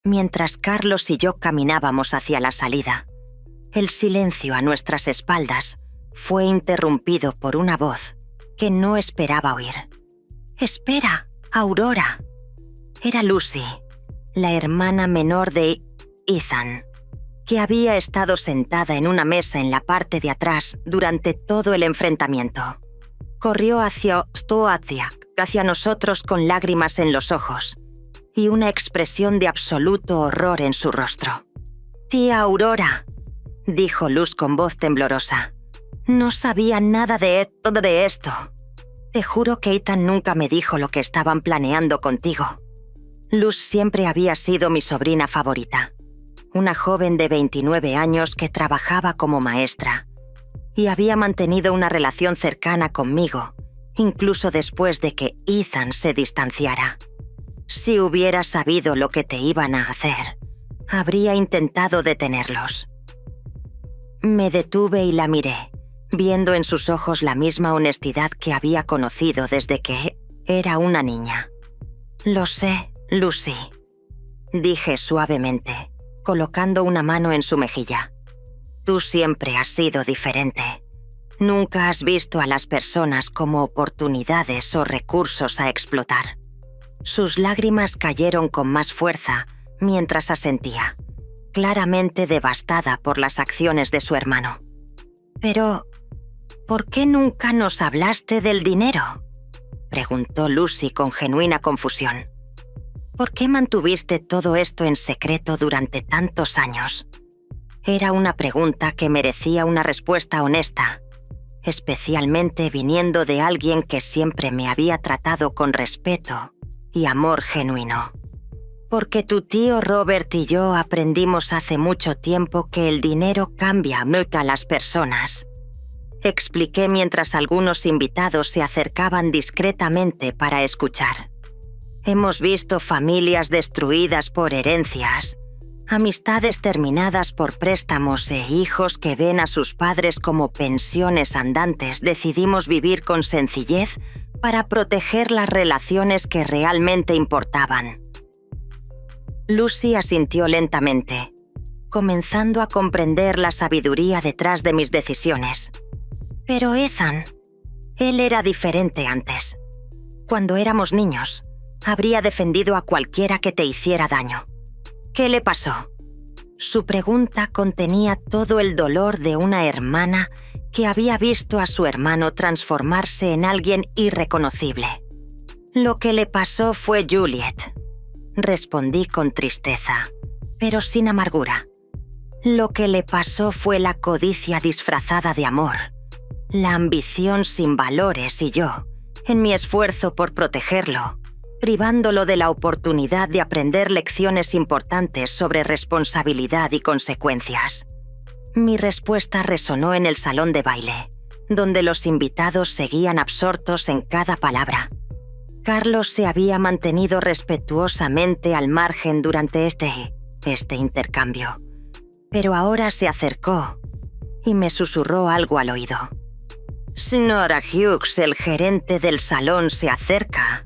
mientras Carlos y yo caminábamos hacia la salida. El silencio a nuestras espaldas fue interrumpido por una voz que no esperaba oír. «¡Espera, Aurora!». Era Lucy, la hermana menor de Ethan, que había estado sentada en una mesa en la parte de atrás durante todo el enfrentamiento. Corrió hacia nosotros con lágrimas en los ojos y una expresión de absoluto horror en su rostro. «Tía Aurora», dijo Luz con voz temblorosa, «no sabía nada de esto. Te juro que Ethan nunca me dijo lo que estaban planeando contigo». Luz siempre había sido mi sobrina favorita, una joven de 29 años que trabajaba como maestra y había mantenido una relación cercana conmigo, incluso después de que Ethan se distanciara. Si hubiera sabido lo que te iban a hacer, habría intentado detenerlos. Me detuve y la miré, viendo en sus ojos la misma honestidad que había conocido desde que era una niña. «Lo sé, Lucy», dije suavemente, colocando una mano en su mejilla. «Tú siempre has sido diferente. Nunca has visto a las personas como oportunidades o recursos a explotar». Sus lágrimas cayeron con más fuerza mientras asentía, claramente devastada por las acciones de su hermano. «Pero, ¿por qué nunca nos hablaste del dinero?», preguntó Lucy con genuina confusión. «¿Por qué mantuviste todo esto en secreto durante tantos años?». Era una pregunta que merecía una respuesta honesta, especialmente viniendo de alguien que siempre me había tratado con respeto y amor genuino. «Porque tu tío Robert y yo aprendimos hace mucho tiempo que el dinero cambia a las personas», expliqué mientras algunos invitados se acercaban discretamente para escuchar. «Hemos visto familias destruidas por herencias, amistades terminadas por préstamos e hijos que ven a sus padres como pensiones andantes. Decidimos vivir con sencillez para proteger las relaciones que realmente importaban». Lucy asintió lentamente, comenzando a comprender la sabiduría detrás de mis decisiones. «Pero Ethan, él era diferente antes. Cuando éramos niños, habría defendido a cualquiera que te hiciera daño. ¿Qué le pasó?». Su pregunta contenía todo el dolor de una hermana que había visto a su hermano transformarse en alguien irreconocible. «Lo que le pasó fue Juliet», respondí con tristeza, pero sin amargura. «Lo que le pasó fue la codicia disfrazada de amor, la ambición sin valores y yo, en mi esfuerzo por protegerlo, privándolo de la oportunidad de aprender lecciones importantes sobre responsabilidad y consecuencias». Mi respuesta resonó en el salón de baile, donde los invitados seguían absortos en cada palabra. Carlos se había mantenido respetuosamente al margen durante este intercambio, pero ahora se acercó y me susurró algo al oído. «Señora Hughes, el gerente del salón se acerca.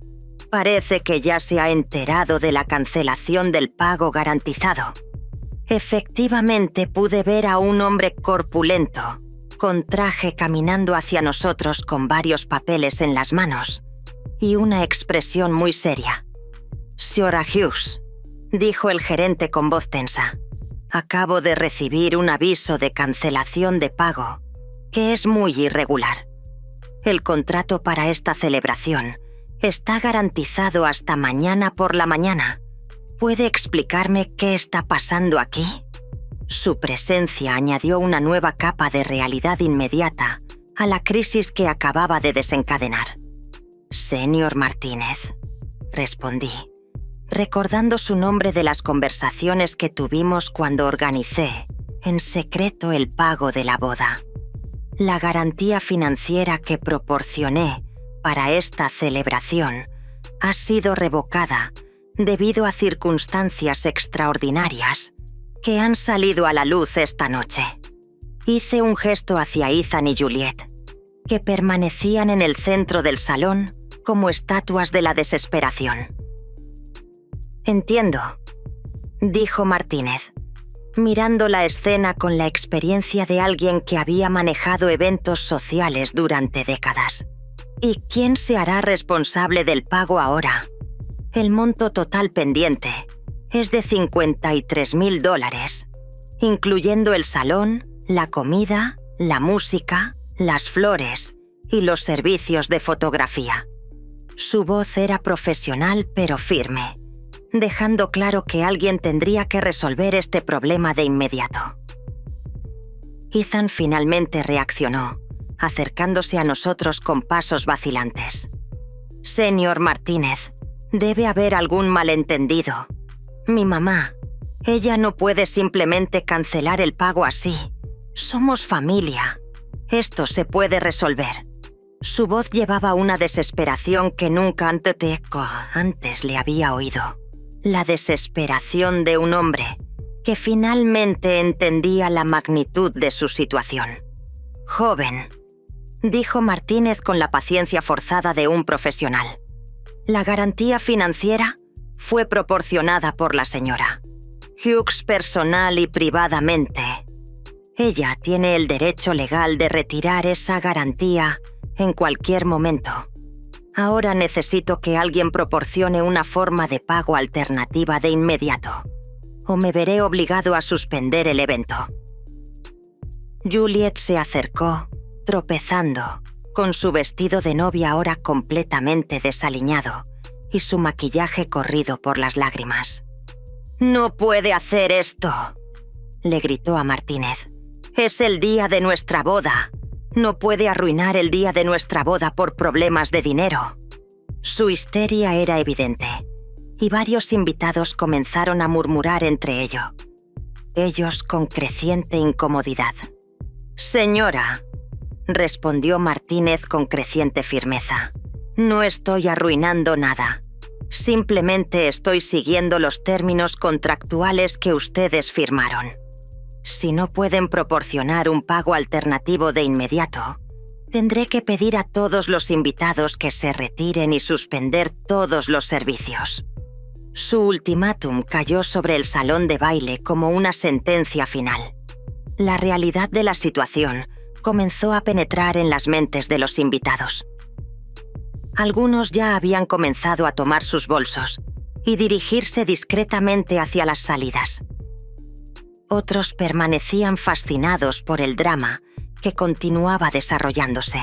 Parece que ya se ha enterado de la cancelación del pago garantizado». Efectivamente pude ver a un hombre corpulento, con traje caminando hacia nosotros con varios papeles en las manos y una expresión muy seria. «Señora Hughes», dijo el gerente con voz tensa, «acabo de recibir un aviso de cancelación de pago, que es muy irregular. El contrato para esta celebración está garantizado hasta mañana por la mañana. ¿Puede explicarme qué está pasando aquí?». Su presencia añadió una nueva capa de realidad inmediata a la crisis que acababa de desencadenar. «Señor Martínez», respondí, recordando su nombre de las conversaciones que tuvimos cuando organicé en secreto el pago de la boda. La garantía financiera que proporcioné para esta celebración ha sido revocada debido a circunstancias extraordinarias que han salido a la luz esta noche. Hice un gesto hacia Ethan y Juliet, que permanecían en el centro del salón como estatuas de la desesperación. «Entiendo», dijo Martínez, mirando la escena con la experiencia de alguien que había manejado eventos sociales durante décadas. ¿Y quién se hará responsable del pago ahora? El monto total pendiente es de $53,000, incluyendo el salón, la comida, la música, las flores y los servicios de fotografía. Su voz era profesional pero firme, dejando claro que alguien tendría que resolver este problema de inmediato. Ethan finalmente reaccionó, acercándose a nosotros con pasos vacilantes. «Señor Martínez, debe haber algún malentendido. Mi mamá, ella no puede simplemente cancelar el pago así. Somos familia. Esto se puede resolver». Su voz llevaba una desesperación que nunca antes le había oído. La desesperación de un hombre que finalmente entendía la magnitud de su situación. «Joven», dijo Martínez con la paciencia forzada de un profesional. «La garantía financiera fue proporcionada por la señora Hughes personal y privadamente. Ella tiene el derecho legal de retirar esa garantía en cualquier momento. Ahora necesito que alguien proporcione una forma de pago alternativa de inmediato, o me veré obligado a suspender el evento». Juliet se acercó, tropezando, con su vestido de novia ahora completamente desaliñado y su maquillaje corrido por las lágrimas. «No puede hacer esto», le gritó a Martínez. «Es el día de nuestra boda. No puede arruinar el día de nuestra boda por problemas de dinero». Su histeria era evidente, y varios invitados comenzaron a murmurar entre ellos con creciente incomodidad. «Señora», respondió Martínez con creciente firmeza, «no estoy arruinando nada. Simplemente estoy siguiendo los términos contractuales que ustedes firmaron. Si no pueden proporcionar un pago alternativo de inmediato, tendré que pedir a todos los invitados que se retiren y suspender todos los servicios». Su ultimátum cayó sobre el salón de baile como una sentencia final. La realidad de la situación comenzó a penetrar en las mentes de los invitados. Algunos ya habían comenzado a tomar sus bolsos y dirigirse discretamente hacia las salidas. Otros permanecían fascinados por el drama que continuaba desarrollándose,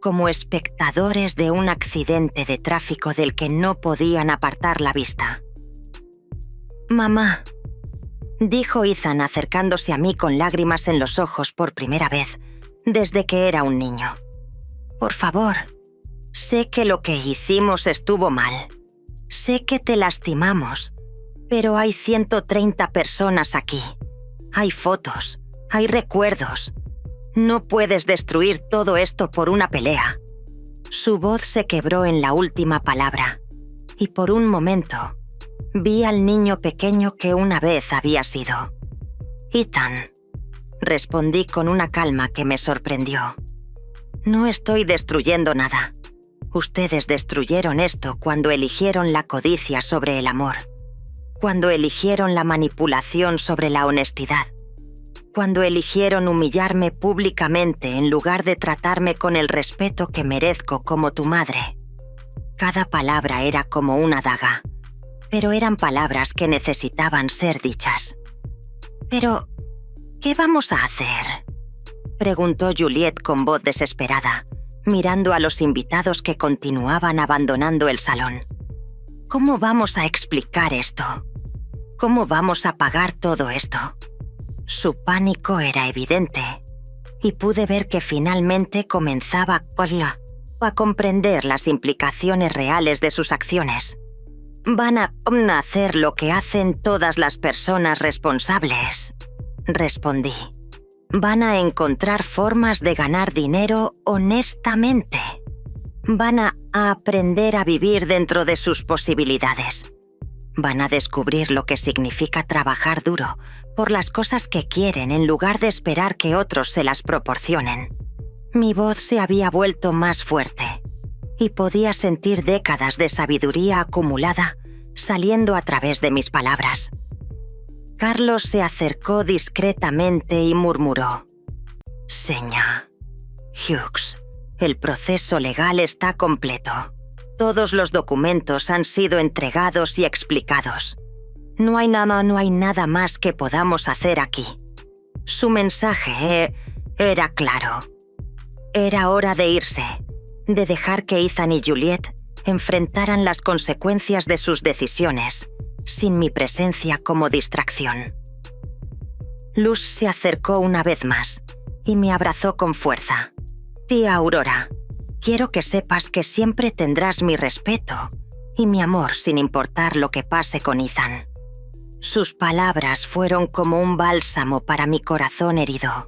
como espectadores de un accidente de tráfico del que no podían apartar la vista. «Mamá», dijo Ethan acercándose a mí con lágrimas en los ojos por primera vez desde que era un niño. «Por favor, sé que lo que hicimos estuvo mal. Sé que te lastimamos, pero hay 130 personas aquí. Hay fotos, hay recuerdos. No puedes destruir todo esto por una pelea». Su voz se quebró en la última palabra, y por un momento vi al niño pequeño que una vez había sido. «Ethan», respondí con una calma que me sorprendió. «No estoy destruyendo nada. Ustedes destruyeron esto cuando eligieron la codicia sobre el amor, cuando eligieron la manipulación sobre la honestidad, cuando eligieron humillarme públicamente en lugar de tratarme con el respeto que merezco como tu madre». Cada palabra era como una daga, pero eran palabras que necesitaban ser dichas. «Pero, ¿qué vamos a hacer?», preguntó Juliet con voz desesperada, mirando a los invitados que continuaban abandonando el salón. «¿Cómo vamos a explicar esto? ¿Cómo vamos a pagar todo esto?». Su pánico era evidente, y pude ver que finalmente comenzaba a comprender las implicaciones reales de sus acciones. «Van a hacer lo que hacen todas las personas responsables», respondí. «Van a encontrar formas de ganar dinero honestamente. Van a aprender a vivir dentro de sus posibilidades. Van a descubrir lo que significa trabajar duro por las cosas que quieren en lugar de esperar que otros se las proporcionen». Mi voz se había vuelto más fuerte y podía sentir décadas de sabiduría acumulada saliendo a través de mis palabras. Carlos se acercó discretamente y murmuró: «Seña Hughes, el proceso legal está completo. Todos los documentos han sido entregados y explicados. No hay nada más que podamos hacer aquí». Su mensaje era claro. Era hora de irse, de dejar que Ethan y Juliet enfrentaran las consecuencias de sus decisiones, sin mi presencia como distracción. Luz se acercó una vez más y me abrazó con fuerza. «Tía Aurora, quiero que sepas que siempre tendrás mi respeto y mi amor sin importar lo que pase con Ethan». Sus palabras fueron como un bálsamo para mi corazón herido,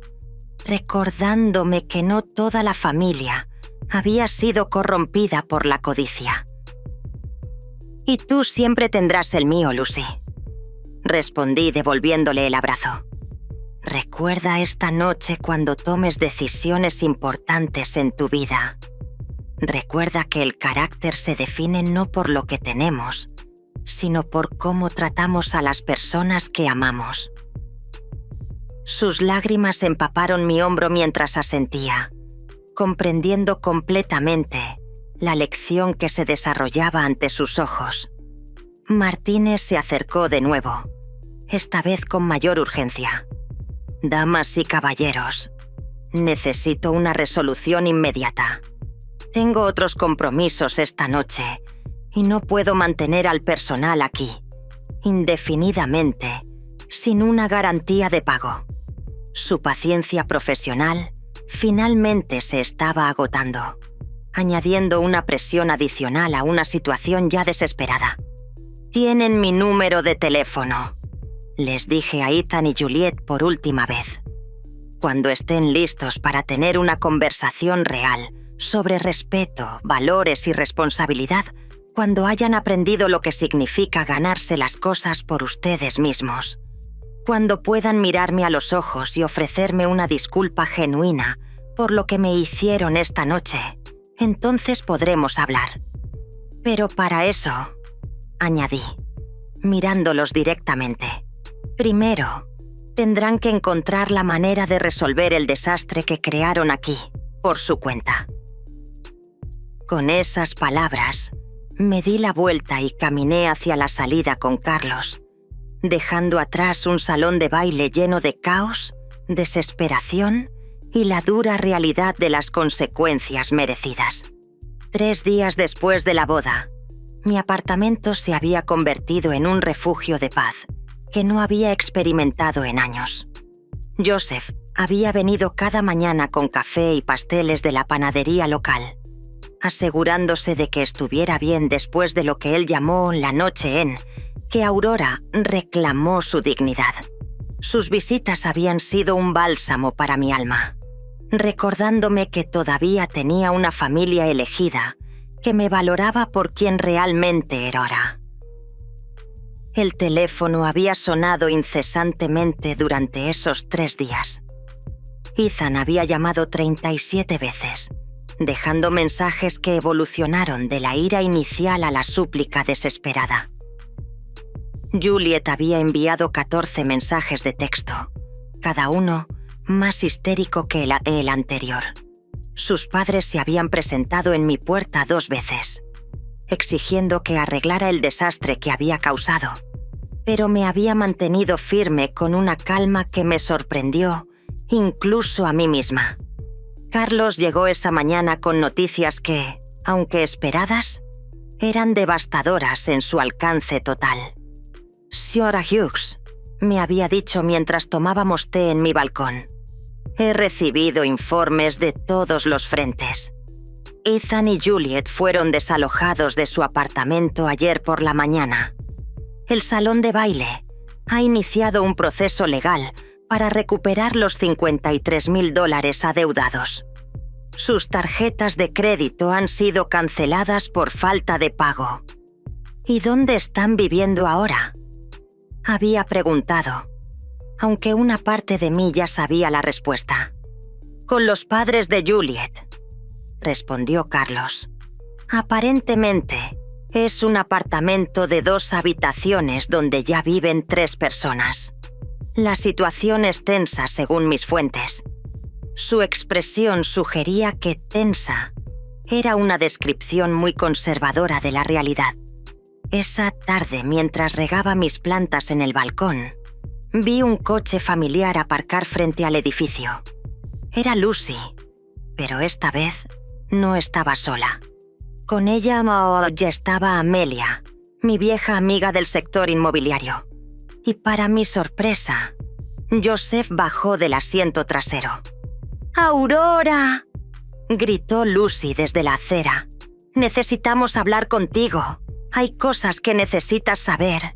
recordándome que no toda la familia había sido corrompida por la codicia. «Y tú siempre tendrás el mío, Lucy», respondí devolviéndole el abrazo. «Recuerda esta noche cuando tomes decisiones importantes en tu vida. Recuerda que el carácter se define no por lo que tenemos, sino por cómo tratamos a las personas que amamos». Sus lágrimas empaparon mi hombro mientras asentía, comprendiendo completamente la lección que se desarrollaba ante sus ojos. Martínez se acercó de nuevo, esta vez con mayor urgencia. «Damas y caballeros, necesito una resolución inmediata. Tengo otros compromisos esta noche y no puedo mantener al personal aquí, indefinidamente, sin una garantía de pago». Su paciencia profesional finalmente se estaba agotando, añadiendo una presión adicional a una situación ya desesperada. «Tienen mi número de teléfono», les dije a Ethan y Juliet por última vez. «Cuando estén listos para tener una conversación real sobre respeto, valores y responsabilidad, cuando hayan aprendido lo que significa ganarse las cosas por ustedes mismos, cuando puedan mirarme a los ojos y ofrecerme una disculpa genuina por lo que me hicieron esta noche, entonces podremos hablar. Pero para eso», añadí, mirándolos directamente, «primero, tendrán que encontrar la manera de resolver el desastre que crearon aquí, por su cuenta». Con esas palabras, me di la vuelta y caminé hacia la salida con Carlos, dejando atrás un salón de baile lleno de caos, desesperación y la dura realidad de las consecuencias merecidas. 3 días después de la boda, mi apartamento se había convertido en un refugio de paz que no había experimentado en años. Joseph había venido cada mañana con café y pasteles de la panadería local, asegurándose de que estuviera bien después de lo que él llamó la noche en que Aurora reclamó su dignidad. Sus visitas habían sido un bálsamo para mi alma, recordándome que todavía tenía una familia elegida que me valoraba por quien realmente era. El teléfono había sonado incesantemente durante esos 3 días. Ethan había llamado 37 veces, dejando mensajes que evolucionaron de la ira inicial a la súplica desesperada. Juliet había enviado 14 mensajes de texto, cada uno más histérico que el anterior. Sus padres se habían presentado en mi puerta 2 veces, exigiendo que arreglara el desastre que había causado, pero me había mantenido firme con una calma que me sorprendió, incluso a mí misma. Carlos llegó esa mañana con noticias que, aunque esperadas, eran devastadoras en su alcance total. «Señora Hughes», me había dicho mientras tomábamos té en mi balcón, «he recibido informes de todos los frentes. Ethan y Juliet fueron desalojados de su apartamento ayer por la mañana. El salón de baile ha iniciado un proceso legal para recuperar los $53,000 adeudados. Sus tarjetas de crédito han sido canceladas por falta de pago». «¿Y dónde están viviendo ahora?», había preguntado, aunque una parte de mí ya sabía la respuesta. «Con los padres de Juliet», respondió Carlos. «Aparentemente, es un apartamento de 2 habitaciones donde ya viven 3 personas. La situación es tensa según mis fuentes. Su expresión sugería que tensa era una descripción muy conservadora de la realidad. Esa tarde, mientras regaba mis plantas en el balcón, vi un coche familiar aparcar frente al edificio. Era Lucy, pero esta vez no estaba sola. Con ella ya estaba Amelia, mi vieja amiga del sector inmobiliario. Y para mi sorpresa, Joseph bajó del asiento trasero. ¡Aurora!, gritó Lucy desde la acera. «Necesitamos hablar contigo. Hay cosas que necesitas saber».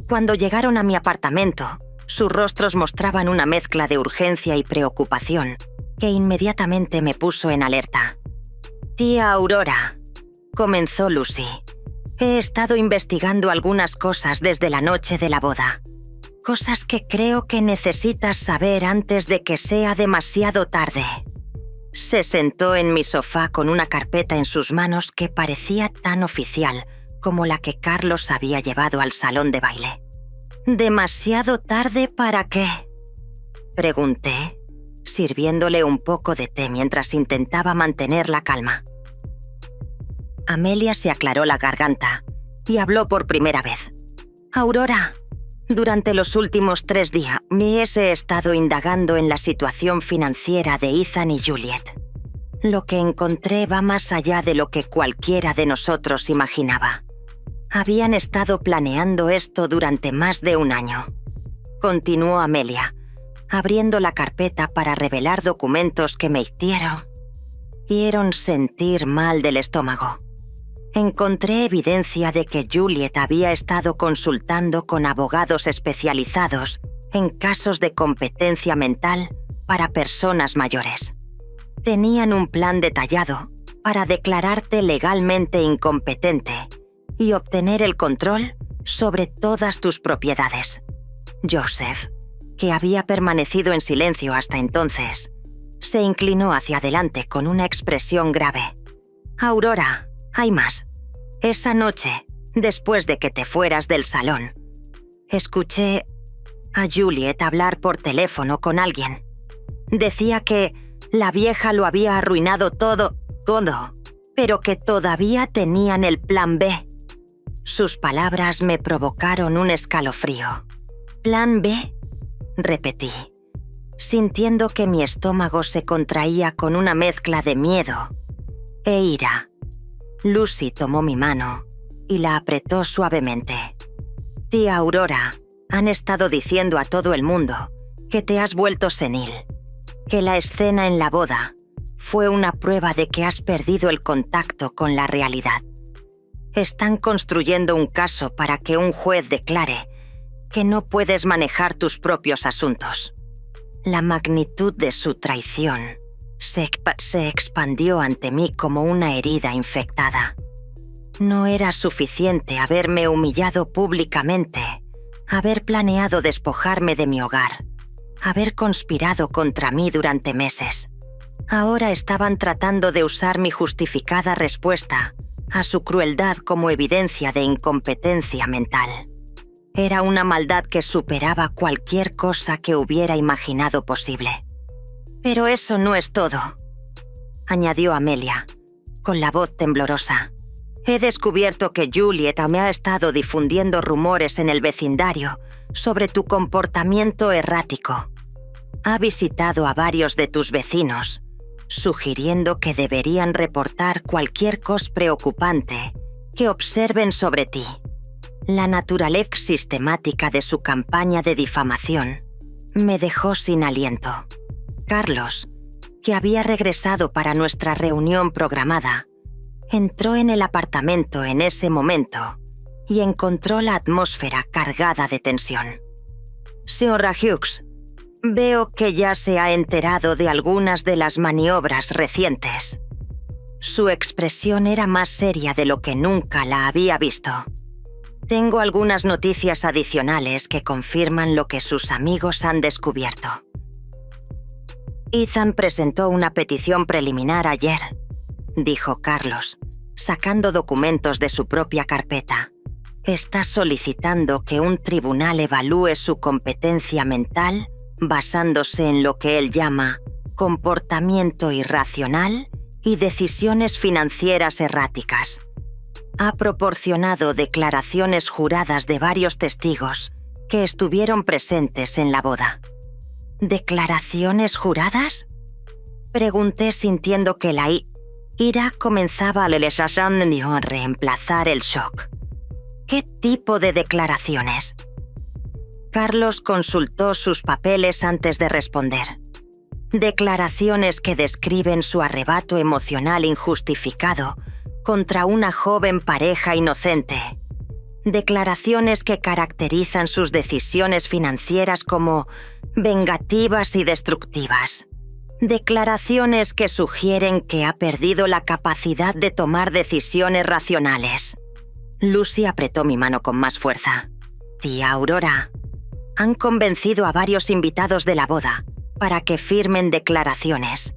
Cuando llegaron a mi apartamento, sus rostros mostraban una mezcla de urgencia y preocupación que inmediatamente me puso en alerta. «Tía Aurora», comenzó Lucy, «he estado investigando algunas cosas desde la noche de la boda. Cosas que creo que necesitas saber antes de que sea demasiado tarde». Se sentó en mi sofá con una carpeta en sus manos que parecía tan oficial como la que Carlos había llevado al salón de baile. «¿Demasiado tarde para qué?», pregunté, sirviéndole un poco de té mientras intentaba mantener la calma. Amelia se aclaró la garganta y habló por primera vez. «Aurora, durante los últimos 3 días me he estado indagando en la situación financiera de Ethan y Juliet. Lo que encontré va más allá de lo que cualquiera de nosotros imaginaba. Habían estado planeando esto durante más de 1 año», continuó Amelia, abriendo la carpeta para revelar documentos que me hicieron sentir mal del estómago. Encontré evidencia de que Juliet había estado consultando con abogados especializados en casos de competencia mental para personas mayores. Tenían un plan detallado para declararte legalmente incompetente y obtener el control sobre todas tus propiedades. Joseph, que había permanecido en silencio hasta entonces, se inclinó hacia adelante con una expresión grave. «Aurora, hay más. Esa noche, después de que te fueras del salón, escuché a Juliet hablar por teléfono con alguien. Decía que la vieja lo había arruinado todo, pero que todavía tenían el plan B». Sus palabras me provocaron un escalofrío. «¿Plan B?», repetí, sintiendo que mi estómago se contraía con una mezcla de miedo e ira. Lucy tomó mi mano y la apretó suavemente. «Tía Aurora, han estado diciendo a todo el mundo que te has vuelto senil, que la escena en la boda fue una prueba de que has perdido el contacto con la realidad. Están construyendo un caso para que un juez declare que no puedes manejar tus propios asuntos». La magnitud de su traición se expandió ante mí como una herida infectada. No era suficiente haberme humillado públicamente, haber planeado despojarme de mi hogar, haber conspirado contra mí durante meses. Ahora estaban tratando de usar mi justificada respuesta a su crueldad como evidencia de incompetencia mental. Era una maldad que superaba cualquier cosa que hubiera imaginado posible. «Pero eso no es todo», añadió Amelia, con la voz temblorosa. «He descubierto que Juliet me ha estado difundiendo rumores en el vecindario sobre tu comportamiento errático. Ha visitado a varios de tus vecinos, sugiriendo que deberían reportar cualquier cosa preocupante que observen sobre ti. La naturaleza sistemática de su campaña de difamación me dejó sin aliento. Carlos, que había regresado para nuestra reunión programada, entró en el apartamento en ese momento y encontró la atmósfera cargada de tensión. Señora Hughes, veo que ya se ha enterado de algunas de las maniobras recientes». Su expresión era más seria de lo que nunca la había visto. «Tengo algunas noticias adicionales que confirman lo que sus amigos han descubierto. Ethan presentó una petición preliminar ayer», dijo Carlos, sacando documentos de su propia carpeta. Está solicitando que un tribunal evalúe su competencia mental basándose en lo que él llama comportamiento irracional y decisiones financieras erráticas. Ha proporcionado declaraciones juradas de varios testigos que estuvieron presentes en la boda. ¿Declaraciones juradas? Pregunté sintiendo que la ira comenzaba a reemplazar el shock. ¿Qué tipo de declaraciones? Carlos consultó sus papeles antes de responder. Declaraciones que describen su arrebato emocional injustificado contra una joven pareja inocente. Declaraciones que caracterizan sus decisiones financieras como vengativas y destructivas. Declaraciones que sugieren que ha perdido la capacidad de tomar decisiones racionales. Lucy apretó mi mano con más fuerza. Tía Aurora, han convencido a varios invitados de la boda para que firmen declaraciones.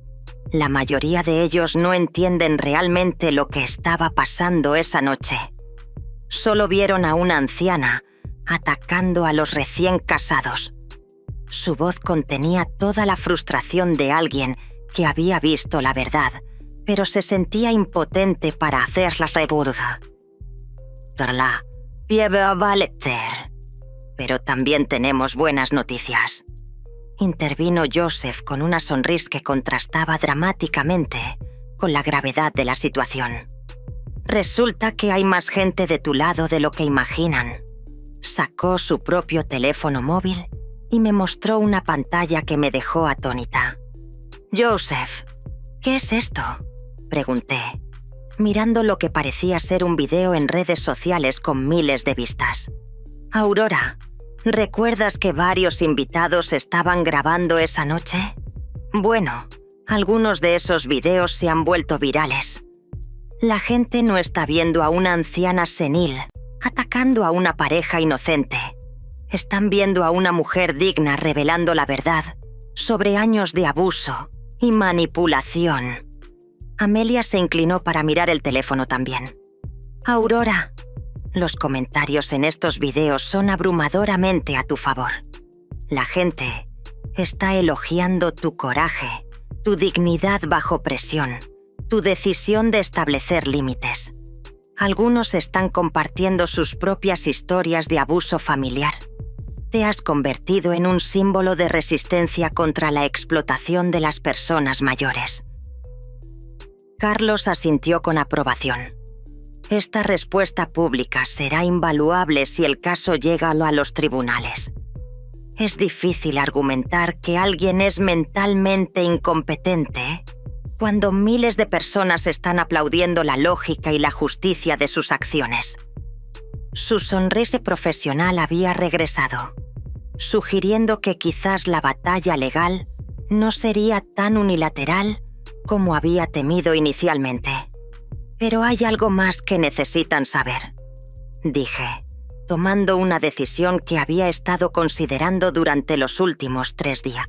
La mayoría de ellos no entienden realmente lo que estaba pasando esa noche. Solo vieron a una anciana atacando a los recién casados. Su voz contenía toda la frustración de alguien que había visto la verdad, pero se sentía impotente para hacerla segura. Pero también tenemos buenas noticias. Intervino Joseph con una sonrisa que contrastaba dramáticamente con la gravedad de la situación. Resulta que hay más gente de tu lado de lo que imaginan. Sacó su propio teléfono móvil y me mostró una pantalla que me dejó atónita. Joseph, ¿qué es esto?, pregunté, mirando lo que parecía ser un video en redes sociales con miles de vistas. Aurora, ¿recuerdas que varios invitados estaban grabando esa noche? Bueno, algunos de esos videos se han vuelto virales. La gente no está viendo a una anciana senil atacando a una pareja inocente. Están viendo a una mujer digna revelando la verdad sobre años de abuso y manipulación. Amelia se inclinó para mirar el teléfono también. Aurora, los comentarios en estos videos son abrumadoramente a tu favor. La gente está elogiando tu coraje, tu dignidad bajo presión, tu decisión de establecer límites. Algunos están compartiendo sus propias historias de abuso familiar. Te has convertido en un símbolo de resistencia contra la explotación de las personas mayores. Carlos asintió con aprobación. Esta respuesta pública será invaluable si el caso llega a los tribunales. Es difícil argumentar que alguien es mentalmente incompetente cuando miles de personas están aplaudiendo la lógica y la justicia de sus acciones. Su sonrisa profesional había regresado, sugiriendo que quizás la batalla legal no sería tan unilateral como había temido inicialmente. Pero hay algo más que necesitan saber, dije, tomando una decisión que había estado considerando durante los últimos 3 días.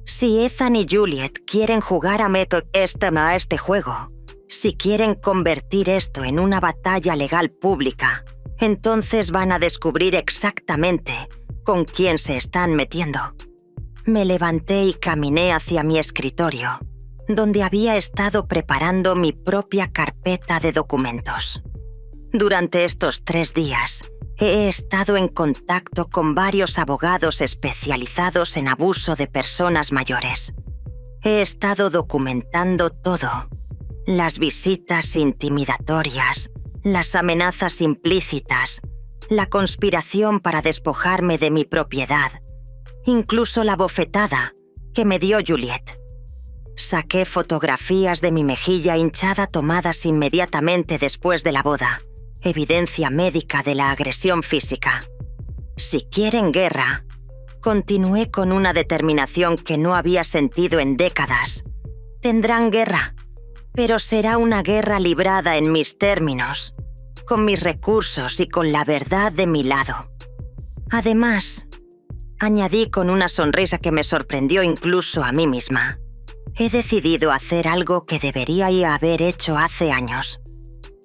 Si Ethan y Juliet quieren jugar a este juego, si quieren convertir esto en una batalla legal pública, entonces van a descubrir exactamente con quién se están metiendo. Me levanté y caminé hacia mi escritorio, donde había estado preparando mi propia carpeta de documentos. Durante estos 3 días, he estado en contacto con varios abogados especializados en abuso de personas mayores. He estado documentando todo: las visitas intimidatorias, las amenazas implícitas, la conspiración para despojarme de mi propiedad, incluso la bofetada que me dio Juliet. Saqué fotografías de mi mejilla hinchada tomadas inmediatamente después de la boda, evidencia médica de la agresión física. Si quieren guerra, continué con una determinación que no había sentido en décadas. Tendrán guerra, pero será una guerra librada en mis términos, con mis recursos y con la verdad de mi lado. Además, añadí con una sonrisa que me sorprendió incluso a mí misma, he decidido hacer algo que debería haber hecho hace años.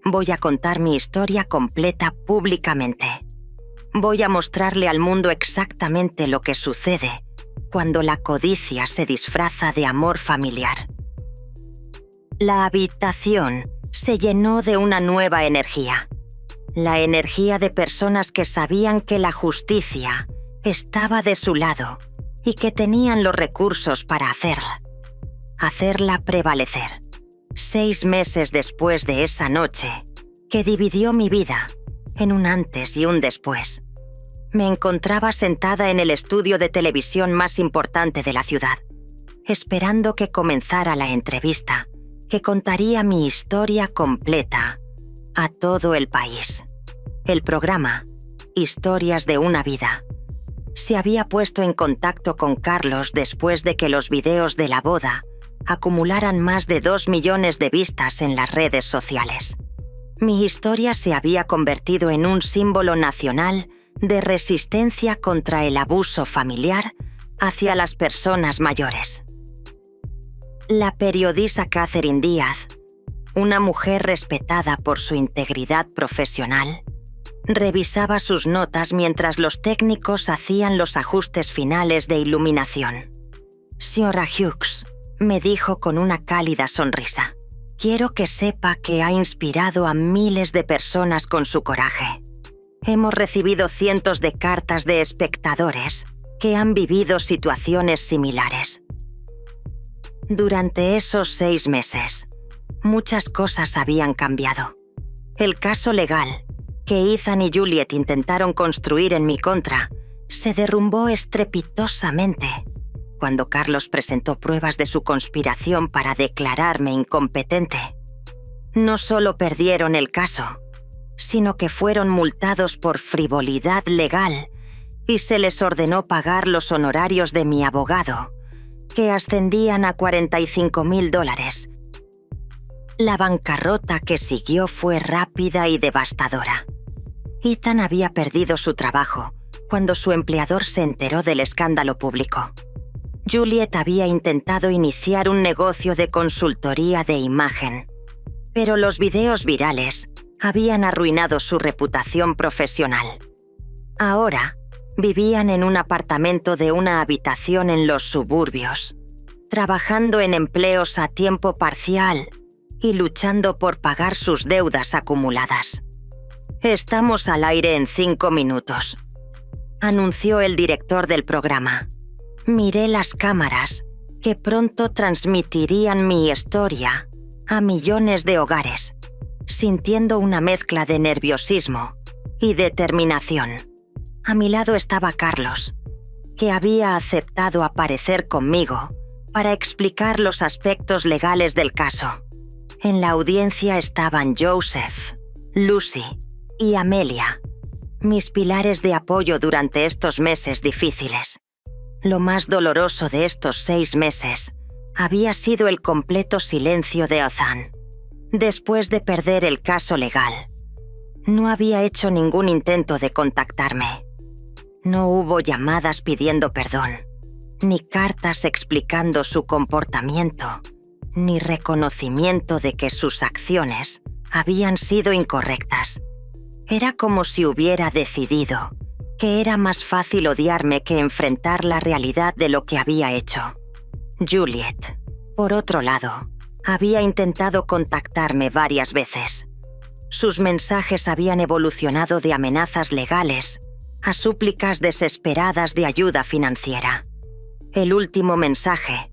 Voy a contar mi historia completa públicamente. Voy a mostrarle al mundo exactamente lo que sucede cuando la codicia se disfraza de amor familiar. La habitación se llenó de una nueva energía. La energía de personas que sabían que la justicia estaba de su lado y que tenían los recursos para hacerla prevalecer. 6 meses después de esa noche, que dividió mi vida en un antes y un después, me encontraba sentada en el estudio de televisión más importante de la ciudad, esperando que comenzara la entrevista que contaría mi historia completa a todo el país. El programa, Historias de una vida, se había puesto en contacto con Carlos después de que los videos de la boda acumularan más de 2 millones de vistas en las redes sociales. Mi historia se había convertido en un símbolo nacional de resistencia contra el abuso familiar hacia las personas mayores. La periodista Catherine Díaz, una mujer respetada por su integridad profesional, revisaba sus notas mientras los técnicos hacían los ajustes finales de iluminación. Señora Hughes, me dijo con una cálida sonrisa, quiero que sepa que ha inspirado a miles de personas con su coraje. Hemos recibido cientos de cartas de espectadores que han vivido situaciones similares. Durante esos 6 meses, muchas cosas habían cambiado. El caso legal que Ethan y Juliet intentaron construir en mi contra se derrumbó estrepitosamente cuando Carlos presentó pruebas de su conspiración para declararme incompetente. No solo perdieron el caso, sino que fueron multados por frivolidad legal y se les ordenó pagar los honorarios de mi abogado, que ascendían a $45,000. La bancarrota que siguió fue rápida y devastadora. Ethan había perdido su trabajo cuando su empleador se enteró del escándalo público. Juliet había intentado iniciar un negocio de consultoría de imagen, pero los videos virales habían arruinado su reputación profesional. Ahora vivían en un apartamento de una habitación en los suburbios, trabajando en empleos a tiempo parcial y luchando por pagar sus deudas acumuladas. «Estamos al aire en 5 minutos», anunció el director del programa. Miré las cámaras que pronto transmitirían mi historia a millones de hogares, sintiendo una mezcla de nerviosismo y determinación. A mi lado estaba Carlos, que había aceptado aparecer conmigo para explicar los aspectos legales del caso. En la audiencia estaban Joseph, Lucy y Amelia, mis pilares de apoyo durante estos meses difíciles. Lo más doloroso de estos 6 meses había sido el completo silencio de Ethan. Después de perder el caso legal, no había hecho ningún intento de contactarme. No hubo llamadas pidiendo perdón, ni cartas explicando su comportamiento, ni reconocimiento de que sus acciones habían sido incorrectas. Era como si hubiera decidido que era más fácil odiarme que enfrentar la realidad de lo que había hecho. Juliet, por otro lado, había intentado contactarme varias veces. Sus mensajes habían evolucionado de amenazas legales a súplicas desesperadas de ayuda financiera. El último mensaje,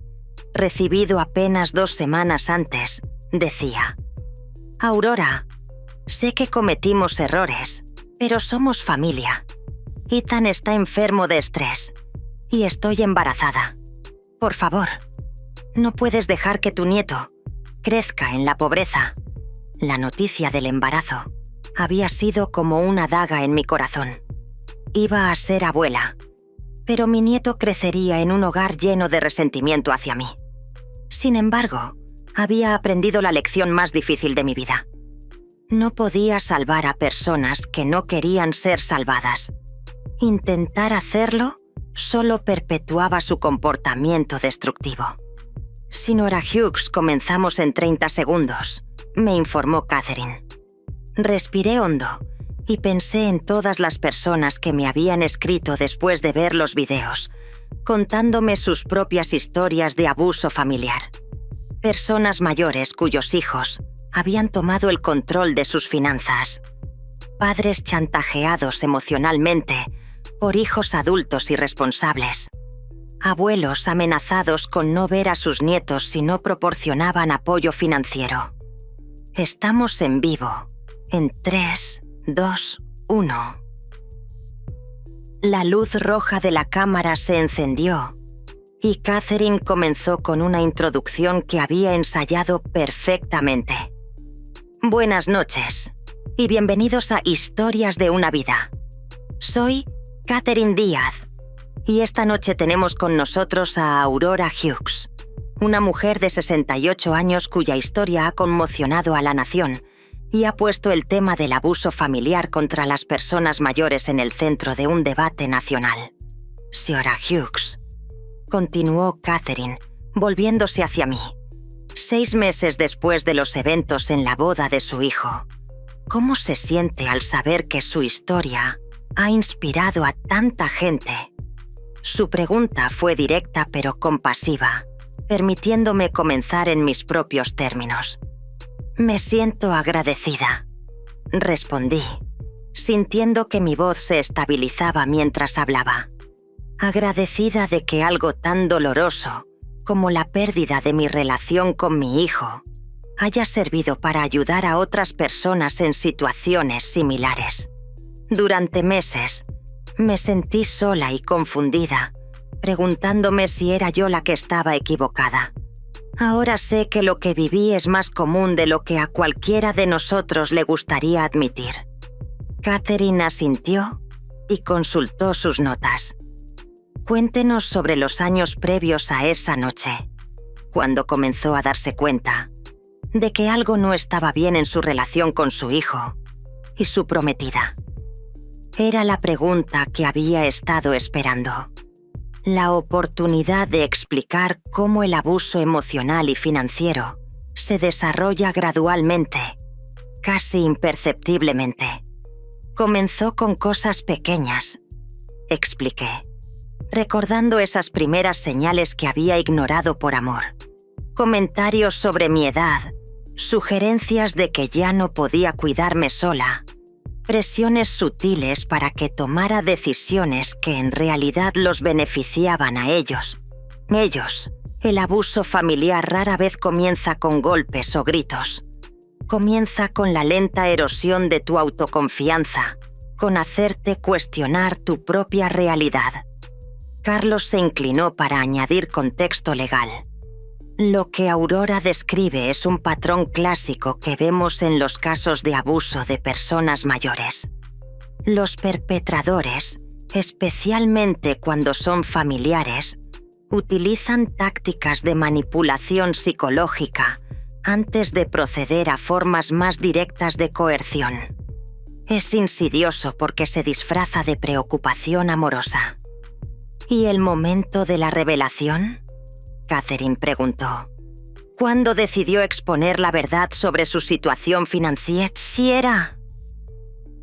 recibido apenas 2 semanas antes, decía: «Aurora, sé que cometimos errores, pero somos familia. Ethan está enfermo de estrés y estoy embarazada. Por favor, no puedes dejar que tu nieto crezca en la pobreza». La noticia del embarazo había sido como una daga en mi corazón. Iba a ser abuela, pero mi nieto crecería en un hogar lleno de resentimiento hacia mí. Sin embargo, había aprendido la lección más difícil de mi vida. No podía salvar a personas que no querían ser salvadas. Intentar hacerlo solo perpetuaba su comportamiento destructivo. «Señora Hughes, comenzamos en 30 segundos», me informó Catherine. Respiré hondo y pensé en todas las personas que me habían escrito después de ver los videos, contándome sus propias historias de abuso familiar. Personas mayores cuyos hijos habían tomado el control de sus finanzas. Padres chantajeados emocionalmente por hijos adultos irresponsables. Abuelos amenazados con no ver a sus nietos si no proporcionaban apoyo financiero. Estamos en vivo. En 3, 2, 1. La luz roja de la cámara se encendió y Catherine comenzó con una introducción que había ensayado perfectamente. Buenas noches y bienvenidos a Historias de una vida. Soy Catherine Díaz y esta noche tenemos con nosotros a Aurora Hughes, una mujer de 68 años cuya historia ha conmocionado a la nación y ha puesto el tema del abuso familiar contra las personas mayores en el centro de un debate nacional. Señora Hughes, continuó Catherine, volviéndose hacia mí, 6 meses después de los eventos en la boda de su hijo. ¿Cómo se siente al saber que su historia ha inspirado a tanta gente? Su pregunta fue directa pero compasiva, permitiéndome comenzar en mis propios términos. Me siento agradecida, respondí, sintiendo que mi voz se estabilizaba mientras hablaba. Agradecida de que algo tan doloroso como la pérdida de mi relación con mi hijo haya servido para ayudar a otras personas en situaciones similares. Durante meses, me sentí sola y confundida, preguntándome si era yo la que estaba equivocada. Ahora sé que lo que viví es más común de lo que a cualquiera de nosotros le gustaría admitir. Catherine asintió y consultó sus notas. Cuéntenos sobre los años previos a esa noche, cuando comenzó a darse cuenta de que algo no estaba bien en su relación con su hijo y su prometida. Era la pregunta que había estado esperando. La oportunidad de explicar cómo el abuso emocional y financiero se desarrolla gradualmente, casi imperceptiblemente. Comenzó con cosas pequeñas, expliqué, recordando esas primeras señales que había ignorado por amor. Comentarios sobre mi edad, sugerencias de que ya no podía cuidarme sola, presiones sutiles para que tomara decisiones que en realidad los beneficiaban a ellos. El abuso familiar rara vez comienza con golpes o gritos. Comienza con la lenta erosión de tu autoconfianza, con hacerte cuestionar tu propia realidad. Carlos se inclinó para añadir contexto legal. Lo que Aurora describe es un patrón clásico que vemos en los casos de abuso de personas mayores. Los perpetradores, especialmente cuando son familiares, utilizan tácticas de manipulación psicológica antes de proceder a formas más directas de coerción. Es insidioso porque se disfraza de preocupación amorosa. ¿Y el momento de la revelación?, Catherine preguntó. ¿Cuándo decidió exponer la verdad sobre su situación financiera?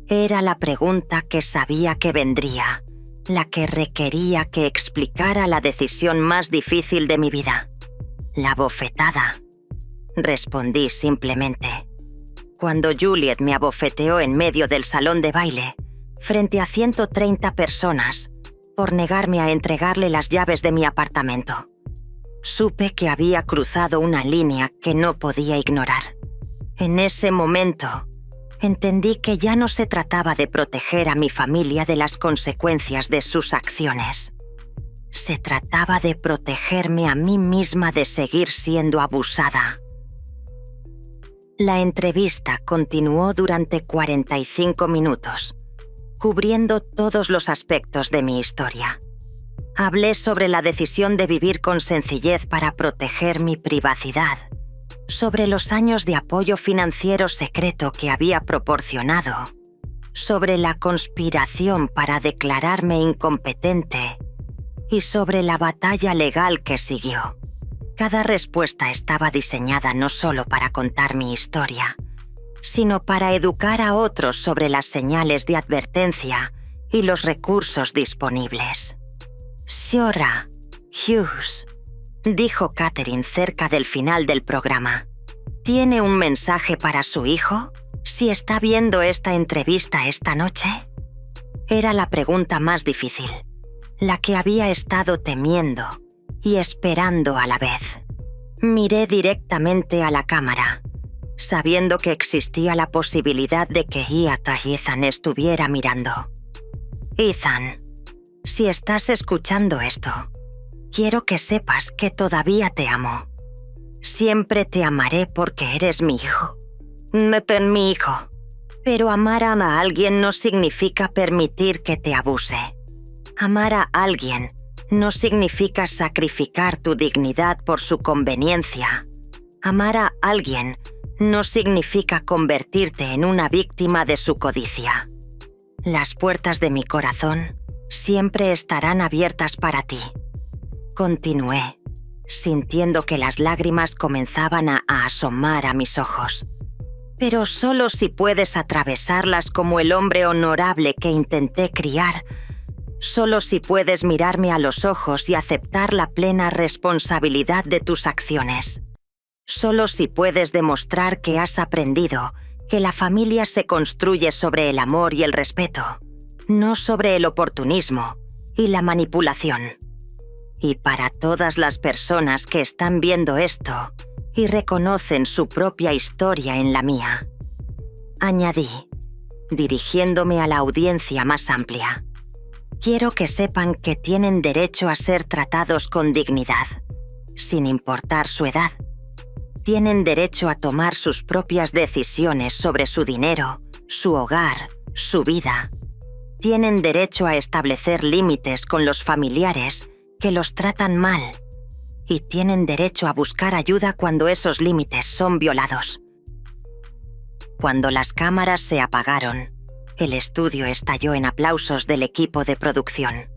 Era la pregunta que sabía que vendría, la que requería que explicara la decisión más difícil de mi vida. La bofetada. Respondí simplemente. Cuando Juliet me abofeteó en medio del salón de baile, frente a 130 personas, por negarme a entregarle las llaves de mi apartamento. Supe que había cruzado una línea que no podía ignorar. En ese momento, entendí que ya no se trataba de proteger a mi familia de las consecuencias de sus acciones. Se trataba de protegerme a mí misma de seguir siendo abusada. La entrevista continuó durante 45 minutos, cubriendo todos los aspectos de mi historia. Hablé sobre la decisión de vivir con sencillez para proteger mi privacidad, sobre los años de apoyo financiero secreto que había proporcionado, sobre la conspiración para declararme incompetente y sobre la batalla legal que siguió. Cada respuesta estaba diseñada no solo para contar mi historia, sino para educar a otros sobre las señales de advertencia y los recursos disponibles. Señora Hughes, dijo Catherine cerca del final del programa, ¿tiene un mensaje para su hijo si está viendo esta entrevista esta noche? Era la pregunta más difícil, la que había estado temiendo y esperando a la vez. Miré directamente a la cámara, sabiendo que existía la posibilidad de que Ethan estuviera mirando. Ethan, si estás escuchando esto, quiero que sepas que todavía te amo. Siempre te amaré porque eres mi hijo. Mi hijo. Pero amar a alguien no significa permitir que te abuse. Amar a alguien no significa sacrificar tu dignidad por su conveniencia. Amar a alguien no significa convertirte en una víctima de su codicia. Las puertas de mi corazón siempre estarán abiertas para ti. Continué, sintiendo que las lágrimas comenzaban a asomar a mis ojos. Pero solo si puedes atravesarlas como el hombre honorable que intenté criar, solo si puedes mirarme a los ojos y aceptar la plena responsabilidad de tus acciones. Solo si puedes demostrar que has aprendido que la familia se construye sobre el amor y el respeto, no sobre el oportunismo y la manipulación. Y para todas las personas que están viendo esto y reconocen su propia historia en la mía, añadí, dirigiéndome a la audiencia más amplia. Quiero que sepan que tienen derecho a ser tratados con dignidad, sin importar su edad. Tienen derecho a tomar sus propias decisiones sobre su dinero, su hogar, su vida. Tienen derecho a establecer límites con los familiares que los tratan mal. Y tienen derecho a buscar ayuda cuando esos límites son violados. Cuando las cámaras se apagaron, el estudio estalló en aplausos del equipo de producción.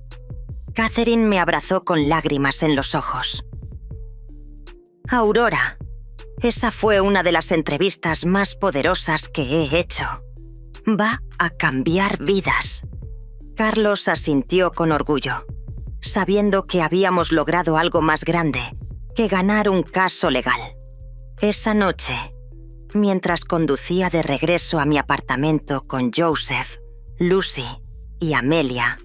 Catherine me abrazó con lágrimas en los ojos. Aurora, esa fue una de las entrevistas más poderosas que he hecho. Va a cambiar vidas. Carlos asintió con orgullo, sabiendo que habíamos logrado algo más grande que ganar un caso legal. Esa noche, mientras conducía de regreso a mi apartamento con Joseph, Lucy y Amelia,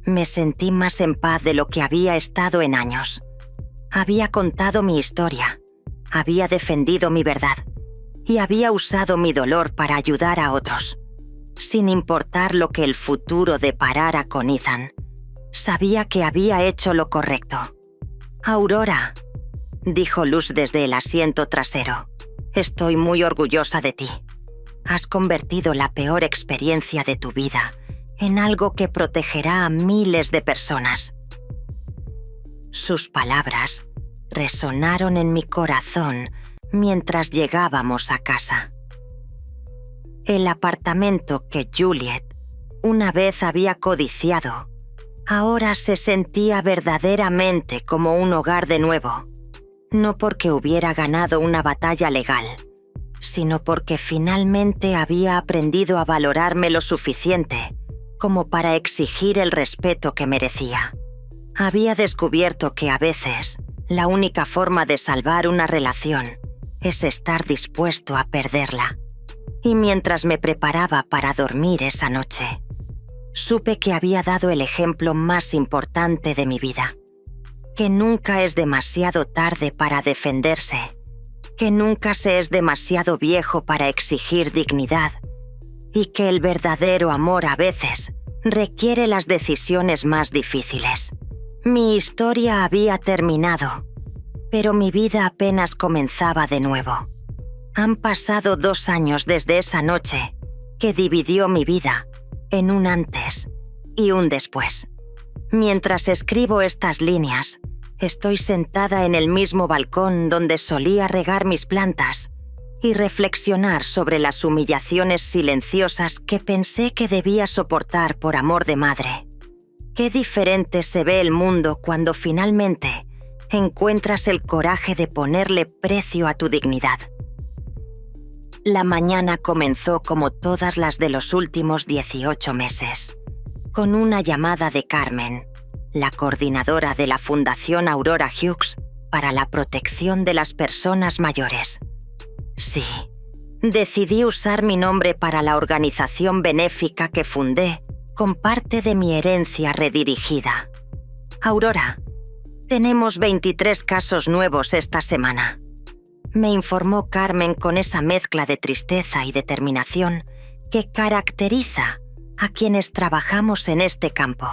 me sentí más en paz de lo que había estado en años. Había contado mi historia, había defendido mi verdad y había usado mi dolor para ayudar a otros. Sin importar lo que el futuro deparara con Ethan, sabía que había hecho lo correcto. Aurora, dijo Luz desde el asiento trasero, estoy muy orgullosa de ti. Has convertido la peor experiencia de tu vida en algo que protegerá a miles de personas. Sus palabras resonaron en mi corazón mientras llegábamos a casa. El apartamento que Juliet una vez había codiciado, ahora se sentía verdaderamente como un hogar de nuevo, no porque hubiera ganado una batalla legal, sino porque finalmente había aprendido a valorarme lo suficiente como para exigir el respeto que merecía. Había descubierto que a veces la única forma de salvar una relación es estar dispuesto a perderla. Y mientras me preparaba para dormir esa noche, supe que había dado el ejemplo más importante de mi vida, que nunca es demasiado tarde para defenderse, que nunca se es demasiado viejo para exigir dignidad y que el verdadero amor a veces requiere las decisiones más difíciles. Mi historia había terminado, pero mi vida apenas comenzaba de nuevo. Han pasado 2 años desde esa noche que dividió mi vida en un antes y un después. Mientras escribo estas líneas, estoy sentada en el mismo balcón donde solía regar mis plantas y reflexionar sobre las humillaciones silenciosas que pensé que debía soportar por amor de madre. Qué diferente se ve el mundo cuando finalmente encuentras el coraje de ponerle precio a tu dignidad. La mañana comenzó como todas las de los últimos 18 meses, con una llamada de Carmen, la coordinadora de la Fundación Aurora Hughes para la protección de las personas mayores. Sí, decidí usar mi nombre para la organización benéfica que fundé con parte de mi herencia redirigida. Aurora, tenemos 23 casos nuevos esta semana. Me informó Carmen con esa mezcla de tristeza y determinación que caracteriza a quienes trabajamos en este campo.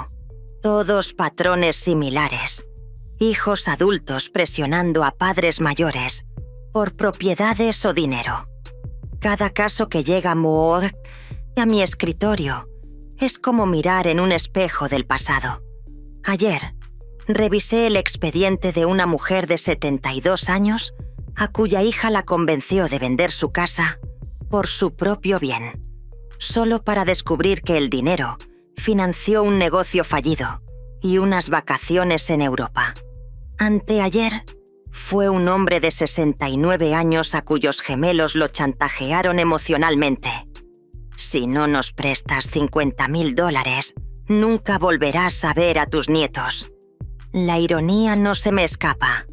Todos patrones similares. Hijos adultos presionando a padres mayores por propiedades o dinero. Cada caso que llega a mi escritorio es como mirar en un espejo del pasado. Ayer, revisé el expediente de una mujer de 72 años a cuya hija la convenció de vender su casa por su propio bien, solo para descubrir que el dinero financió un negocio fallido y unas vacaciones en Europa. Anteayer, fue un hombre de 69 años a cuyos gemelos lo chantajearon emocionalmente. Si no nos prestas $50,000, nunca volverás a ver a tus nietos. La ironía no se me escapa.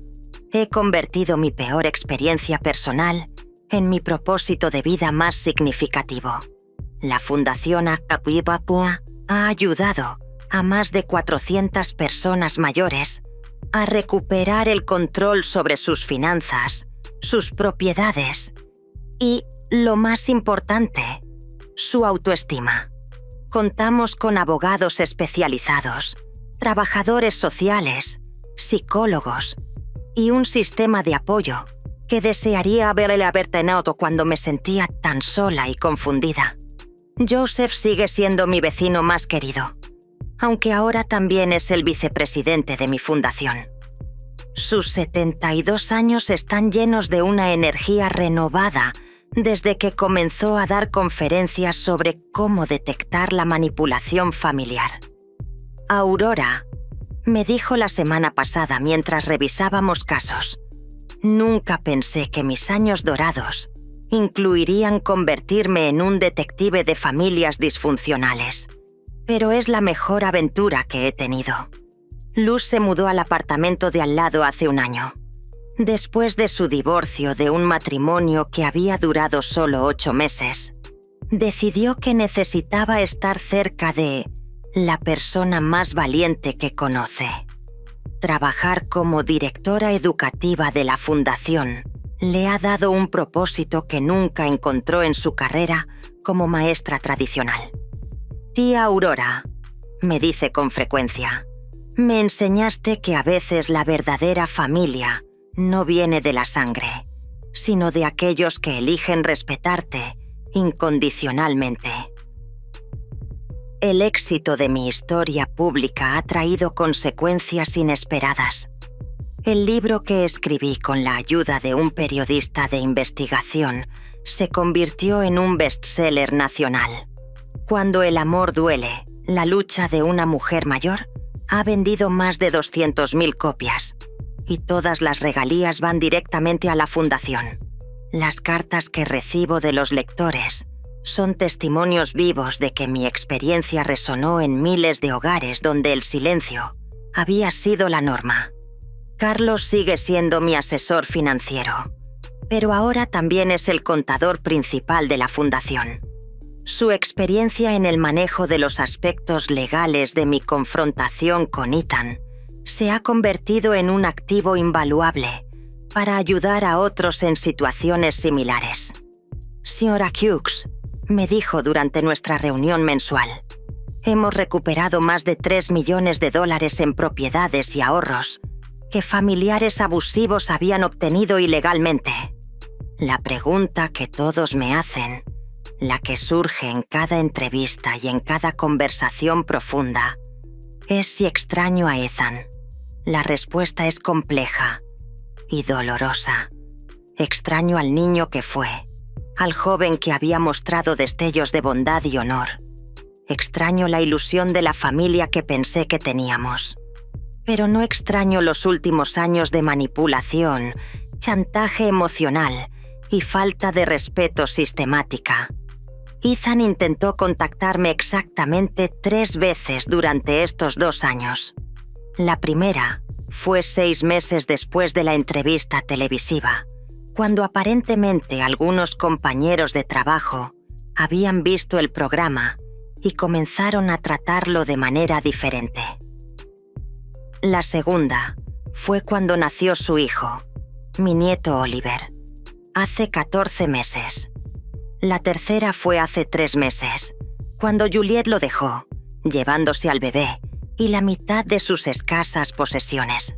He convertido mi peor experiencia personal en mi propósito de vida más significativo. La Fundación Akawibatua ha ayudado a más de 400 personas mayores a recuperar el control sobre sus finanzas, sus propiedades y, lo más importante, su autoestima. Contamos con abogados especializados, trabajadores sociales, psicólogos y un sistema de apoyo que desearía haber tenido cuando me sentía tan sola y confundida. Joseph sigue siendo mi vecino más querido, aunque ahora también es el vicepresidente de mi fundación. Sus 72 años están llenos de una energía renovada desde que comenzó a dar conferencias sobre cómo detectar la manipulación familiar. Aurora me dijo la semana pasada mientras revisábamos casos: nunca pensé que mis años dorados incluirían convertirme en un detective de familias disfuncionales, pero es la mejor aventura que he tenido. Luz se mudó al apartamento de al lado hace un año, después de su divorcio de un matrimonio que había durado solo 8 meses. Decidió que necesitaba estar cerca de la persona más valiente que conoce. Trabajar como directora educativa de la fundación le ha dado un propósito que nunca encontró en su carrera como maestra tradicional. Tía Aurora, me dice con frecuencia, me enseñaste que a veces la verdadera familia no viene de la sangre, sino de aquellos que eligen respetarte incondicionalmente. El éxito de mi historia pública ha traído consecuencias inesperadas. El libro que escribí con la ayuda de un periodista de investigación se convirtió en un bestseller nacional. Cuando el amor duele, la lucha de una mujer mayor ha vendido más de 200,000 copias y todas las regalías van directamente a la fundación. Las cartas que recibo de los lectores son testimonios vivos de que mi experiencia resonó en miles de hogares donde el silencio había sido la norma. Carlos sigue siendo mi asesor financiero, pero ahora también es el contador principal de la fundación. Su experiencia en el manejo de los aspectos legales de mi confrontación con Ethan se ha convertido en un activo invaluable para ayudar a otros en situaciones similares. Señora Hughes, me dijo durante nuestra reunión mensual, hemos recuperado más de $3 millones en propiedades y ahorros que familiares abusivos habían obtenido ilegalmente. La pregunta que todos me hacen, la que surge en cada entrevista y en cada conversación profunda, es si extraño a Ethan. La respuesta es compleja y dolorosa. Extraño al niño que fue, al joven que había mostrado destellos de bondad y honor. Extraño la ilusión de la familia que pensé que teníamos. Pero no extraño los últimos años de manipulación, chantaje emocional y falta de respeto sistemática. Ethan intentó contactarme exactamente 3 veces durante estos 2 años. La primera fue 6 meses después de la entrevista televisiva, cuando aparentemente algunos compañeros de trabajo habían visto el programa y comenzaron a tratarlo de manera diferente. La segunda fue cuando nació su hijo, mi nieto Oliver, hace 14 meses. La tercera fue hace 3 meses, cuando Juliette lo dejó, llevándose al bebé y la mitad de sus escasas posesiones.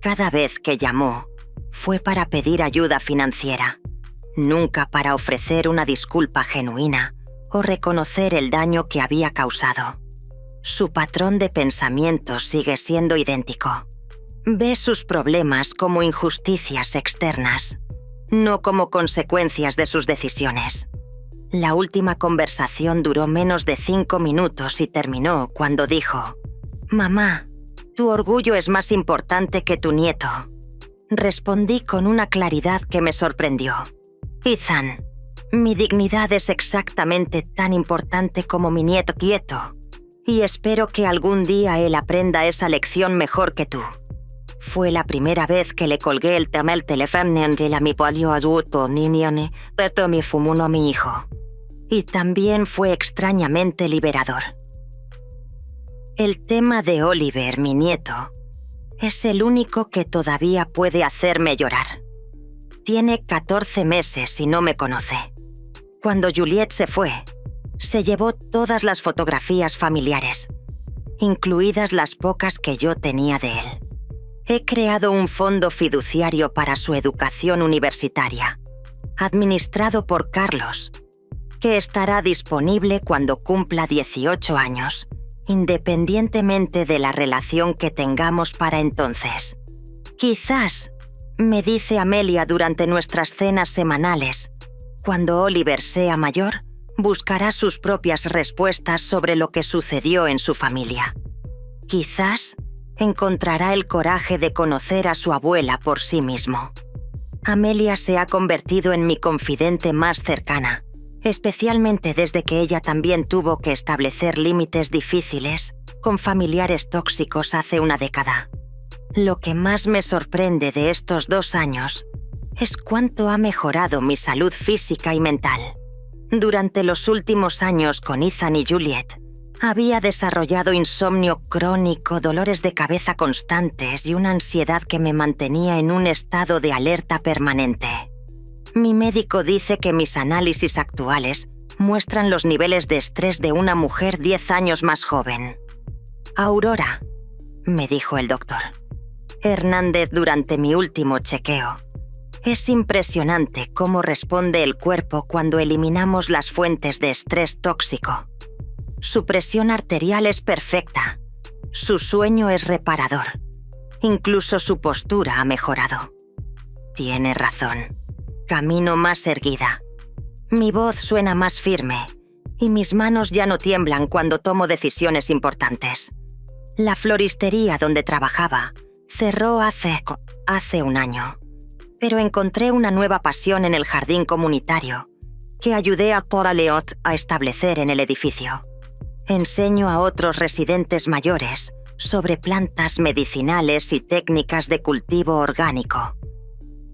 Cada vez que llamó, fue para pedir ayuda financiera, nunca para ofrecer una disculpa genuina o reconocer el daño que había causado. Su patrón de pensamiento sigue siendo idéntico. Ve sus problemas como injusticias externas, no como consecuencias de sus decisiones. La última conversación duró menos de 5 minutos y terminó cuando dijo: «Mamá, tu orgullo es más importante que tu nieto». Respondí con una claridad que me sorprendió. «Ethan, mi dignidad es exactamente tan importante como mi nieto quieto, y espero que algún día él aprenda esa lección mejor que tú». Fue la primera vez que le colgué el teléfono a mi polio adulto niño, pero mi fumuno a mi hijo. Y también fue extrañamente liberador. El tema de Oliver, mi nieto, es el único que todavía puede hacerme llorar. Tiene 14 meses y no me conoce. Cuando Juliette se fue, se llevó todas las fotografías familiares, incluidas las pocas que yo tenía de él. He creado un fondo fiduciario para su educación universitaria, administrado por Carlos, que estará disponible cuando cumpla 18 años, independientemente de la relación que tengamos para entonces. Quizás, me dice Amelia durante nuestras cenas semanales, cuando Oliver sea mayor, buscará sus propias respuestas sobre lo que sucedió en su familia. Quizás encontrará el coraje de conocer a su abuela por sí mismo. Amelia se ha convertido en mi confidente más cercana, especialmente desde que ella también tuvo que establecer límites difíciles con familiares tóxicos hace una década. Lo que más me sorprende de estos 2 años es cuánto ha mejorado mi salud física y mental. Durante los últimos años con Ethan y Juliette, había desarrollado insomnio crónico, dolores de cabeza constantes y una ansiedad que me mantenía en un estado de alerta permanente. Mi médico dice que mis análisis actuales muestran los niveles de estrés de una mujer 10 años más joven. «Aurora», me dijo el doctor Hernández durante mi último chequeo, «es impresionante cómo responde el cuerpo cuando eliminamos las fuentes de estrés tóxico. Su presión arterial es perfecta, su sueño es reparador, incluso su postura ha mejorado. Tiene razón, camino más erguida, mi voz suena más firme y mis manos ya no tiemblan cuando tomo decisiones importantes. La floristería donde trabajaba cerró hace 1 año, pero encontré una nueva pasión en el jardín comunitario que ayudé a Cora Leot a establecer en el edificio. Enseño a otros residentes mayores sobre plantas medicinales y técnicas de cultivo orgánico.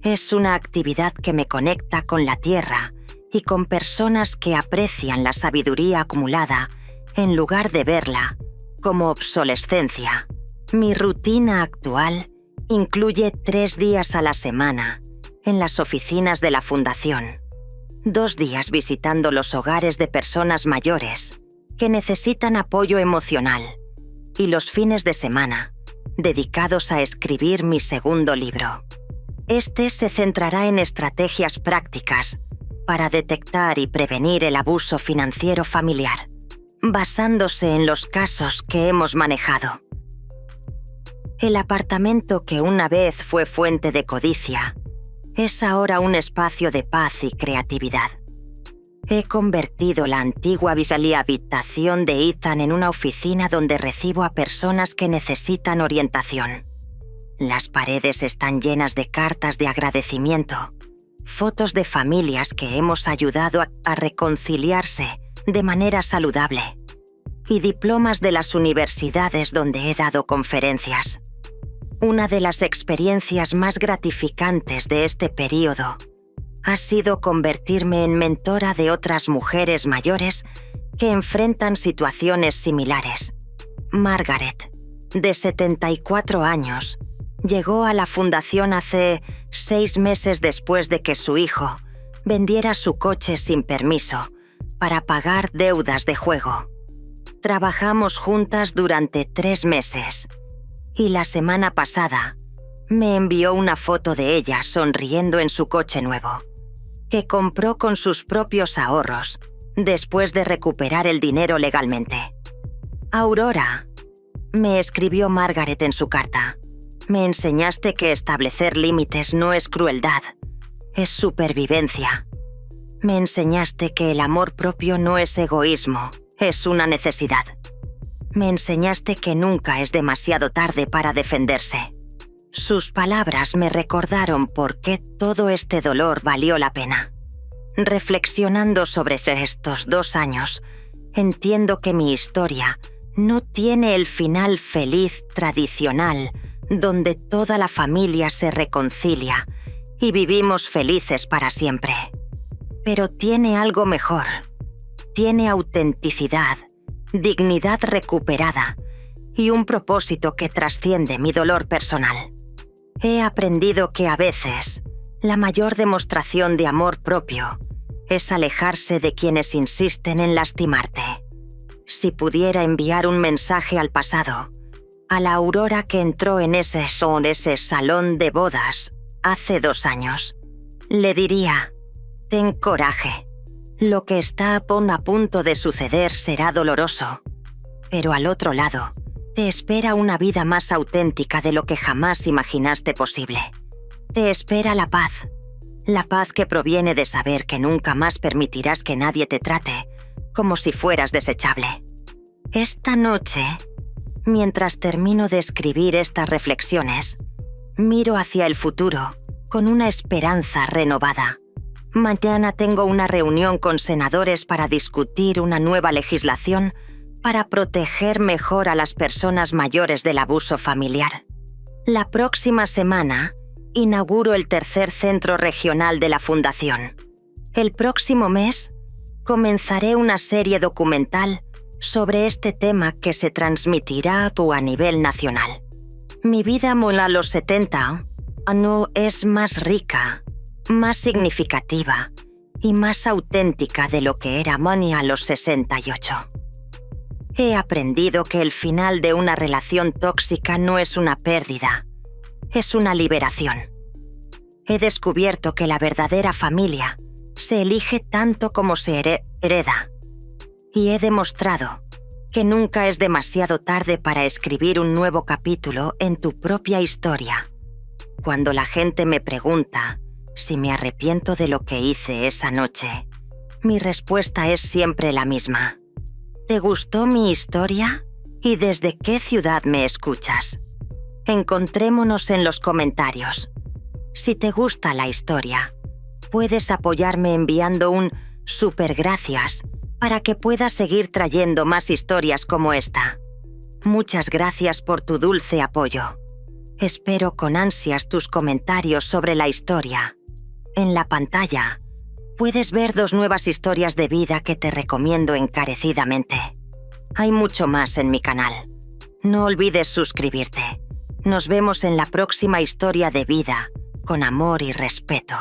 Es una actividad que me conecta con la tierra y con personas que aprecian la sabiduría acumulada en lugar de verla como obsolescencia. Mi rutina actual incluye 3 días a la semana en las oficinas de la fundación, 2 días visitando los hogares de personas mayores que necesitan apoyo emocional y los fines de semana dedicados a escribir mi segundo libro. Este se centrará en estrategias prácticas para detectar y prevenir el abuso financiero familiar, basándose en los casos que hemos manejado. El apartamento que una vez fue fuente de codicia es ahora un espacio de paz y creatividad. He convertido la antigua habitación de Ethan en una oficina donde recibo a personas que necesitan orientación. Las paredes están llenas de cartas de agradecimiento fotos de familias que hemos ayudado a reconciliarse de manera saludable y diplomas de las universidades donde he dado conferencias. Una de las experiencias más gratificantes de este periodo ha sido convertirme en mentora de otras mujeres mayores que enfrentan situaciones similares. Margaret, de 74 años, llegó a la fundación hace 6 meses después de que su hijo vendiera su coche sin permiso para pagar deudas de juego. Trabajamos juntas durante 3 meses y la semana pasada me envió una foto de ella sonriendo en su coche nuevo, que compró con sus propios ahorros después de recuperar el dinero legalmente. Aurora, me escribió Margaret en su carta, me enseñaste que establecer límites no es crueldad, es supervivencia. Me enseñaste que el amor propio no es egoísmo, es una necesidad. Me enseñaste que nunca es demasiado tarde para defenderse. Sus palabras me recordaron por qué todo este dolor valió la pena. Reflexionando sobre estos 2 años, entiendo que mi historia no tiene el final feliz tradicional donde toda la familia se reconcilia y vivimos felices para siempre. Pero tiene algo mejor. Tiene autenticidad, dignidad recuperada y un propósito que trasciende mi dolor personal. He aprendido que a veces la mayor demostración de amor propio es alejarse de quienes insisten en lastimarte. Si pudiera enviar un mensaje al pasado, a la Aurora que entró en ese salón de bodas hace 2 años, le diría: ten coraje. Lo que está a punto de suceder será doloroso, pero al otro lado te espera una vida más auténtica de lo que jamás imaginaste posible. Te espera la paz que proviene de saber que nunca más permitirás que nadie te trate como si fueras desechable. Esta noche, mientras termino de escribir estas reflexiones, miro hacia el futuro con una esperanza renovada. Mañana tengo una reunión con senadores para discutir una nueva legislación para proteger mejor a las personas mayores del abuso familiar. La próxima semana inauguro el 3er centro regional de la Fundación. El próximo mes comenzaré una serie documental sobre este tema que se transmitirá a nivel nacional. Mi vida a los 70 no es más rica, más significativa y más auténtica de lo que era a los 68. He aprendido que el final de una relación tóxica no es una pérdida, es una liberación. He descubierto que la verdadera familia se elige tanto como se hereda. Y he demostrado que nunca es demasiado tarde para escribir un nuevo capítulo en tu propia historia. Cuando la gente me pregunta si me arrepiento de lo que hice esa noche, mi respuesta es siempre la misma. ¿Te gustó mi historia? ¿Y desde qué ciudad me escuchas? Encontrémonos en los comentarios. Si te gusta la historia, puedes apoyarme enviando un supergracias para que pueda seguir trayendo más historias como esta. Muchas gracias por tu dulce apoyo. Espero con ansias tus comentarios sobre la historia. En la pantalla puedes ver 2 nuevas historias de vida que te recomiendo encarecidamente. Hay mucho más en mi canal. No olvides suscribirte. Nos vemos en la próxima historia de vida, con amor y respeto.